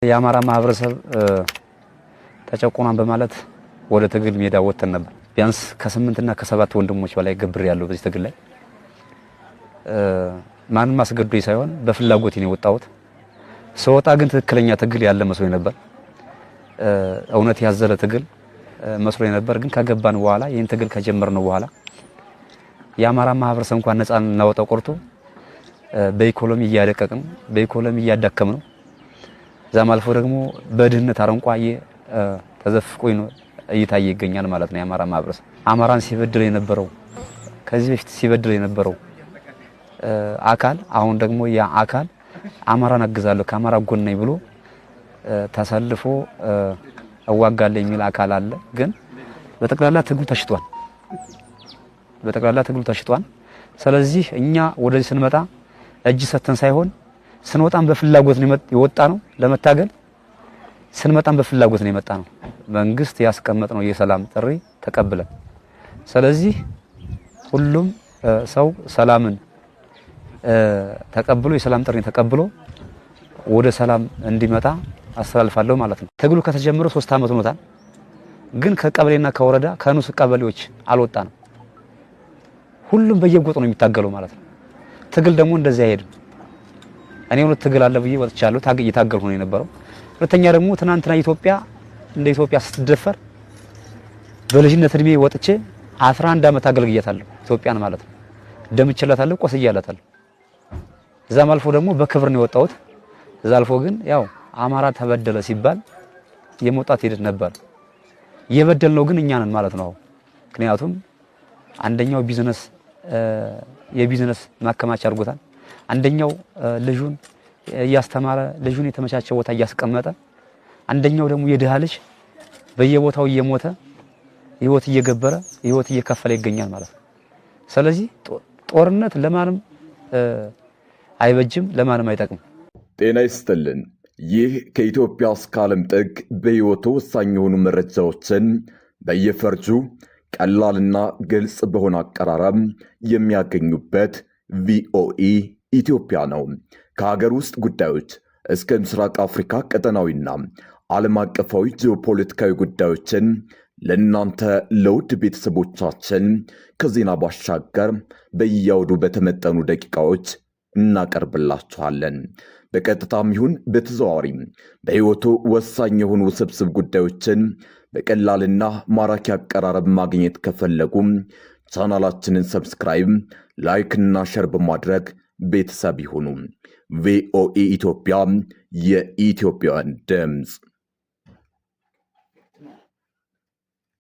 የአማራ ማህበረሰብ ተጨቆናን በማለት ወደ ትግል ሜዳ ወጥተን ነበር። ቢያንስ ከ8 እና ከ7 ወንድሞች በላይ ገብር ያለው በዚህ ትግል ላይ ማንም አስገዶኝ ሳይሆን በፍላጎት ነው የወጣሁት። ስወጣ ግን ትክክለኛ ትግል ያለ መስሎኝ ነበር። እውነት ያዘለ ትግል መስሎኝ ነበር። ግን ከገባን በኋላ ይሄን ትግል ከጀመርነው በኋላ የአማራ ማህበረሰብ እንኳን ነፃ እናወጣው ቆርጦ በኢኮኖሚ እያደቀቅን በኢኮኖሚ እያዳከምነው ዛም አልፎ ደግሞ በድህነት አረንቋዬ ተዘፍቆኝ ነው እየታየ ይገኛል ማለት ነው። የአማራ ማህበረሰብ አማራን ሲበድል የነበረው ከዚህ በፊት ሲበድል የነበረው አካል አሁን ደግሞ ያ አካል አማራን አግዛለሁ ከአማራ ጎን ነኝ ብሎ ተሰልፎ እዋጋለሁ የሚል አካል አለ። ግን በጠቅላላ ትግሉ ተሽጧል። ስለዚህ እኛ ወደዚህ ስንመጣ እጅ ሰተን ሳይሆን ስንወጣም በፍላጎት ነው የወጣ ነው ለመታገል። ስንመጣም በፍላጎት ነው የመጣ ነው። መንግስት ያስቀመጠው የሰላም ጥሪ ተቀብለን ስለዚህ ሁሉም ሰው ሰላምን ተቀብሎ የሰላም ጥሪ ተቀብሎ ወደ ሰላም እንዲመጣ አስተላልፋለሁ ማለት ነው። ትግሉ ከተጀመረ 3 አመት ሆኖታል። ግን ከቀበሌና ከወረዳ ከንሱ ቀበሌዎች አልወጣንም። ሁሉም በየጎጥ ነው የሚታገለው ማለት ነው። ትግል ደግሞ እንደዚህ አይሄድም። እኔ ሁሉ ትግል አለ ብዬ ወጥቻለሁ። እየታገልኩ ነው የነበረው። ሁለተኛ ደግሞ ትናንትና ኢትዮጵያ እንደ ኢትዮጵያ ስትደፈር በልጅነት እድሜ ወጥቼ 11 አመት አገልግያታለሁ ኢትዮጵያን ማለት ነው። ደምችላታለሁ፣ ቆስያላታለሁ። እዛም አልፎ ደግሞ በክብር ነው የወጣሁት። እዛ አልፎ ግን ያው አማራ ተበደለ ሲባል የመውጣት ሂደት ነበር። የበደልነው ግን እኛ ነን ማለት ነው። ምክንያቱም አንደኛው የቢዝነስ ማከማቻ አድርጎታል። አንደኛው ልጁን እያስተማረ ልጁን የተመቻቸ ቦታ እያስቀመጠ፣ አንደኛው ደግሞ የድሃ ልጅ በየቦታው እየሞተ ህይወት እየገበረ ህይወት እየከፈለ ይገኛል ማለት ነው። ስለዚህ ጦርነት ለማንም አይበጅም፣ ለማንም አይጠቅም። ጤና ይስጥልን። ይህ ከኢትዮጵያ እስከ ዓለም ጥግ በህይወቱ ወሳኝ የሆኑ መረጃዎችን በየፈርጁ ቀላልና ግልጽ በሆነ አቀራረብ የሚያገኙበት ቪኦኢ ኢትዮጵያ ነው። ከሀገር ውስጥ ጉዳዮች እስከ ምስራቅ አፍሪካ ቀጠናዊና ዓለም አቀፋዊ ጂኦፖለቲካዊ ጉዳዮችን ለእናንተ ለውድ ቤተሰቦቻችን ከዜና ባሻገር በየአውዱ በተመጠኑ ደቂቃዎች እናቀርብላችኋለን። በቀጥታም ይሁን በተዘዋዋሪ በህይወቱ ወሳኝ የሆኑ ውስብስብ ጉዳዮችን በቀላልና ማራኪ አቀራረብ ማግኘት ከፈለጉ ቻናላችንን ሰብስክራይብ፣ ላይክ እና ሼር በማድረግ ቤተሰብ ይሁኑ። ቪኦኢ ኢትዮጵያ፣ የኢትዮጵያውያን ድምፅ።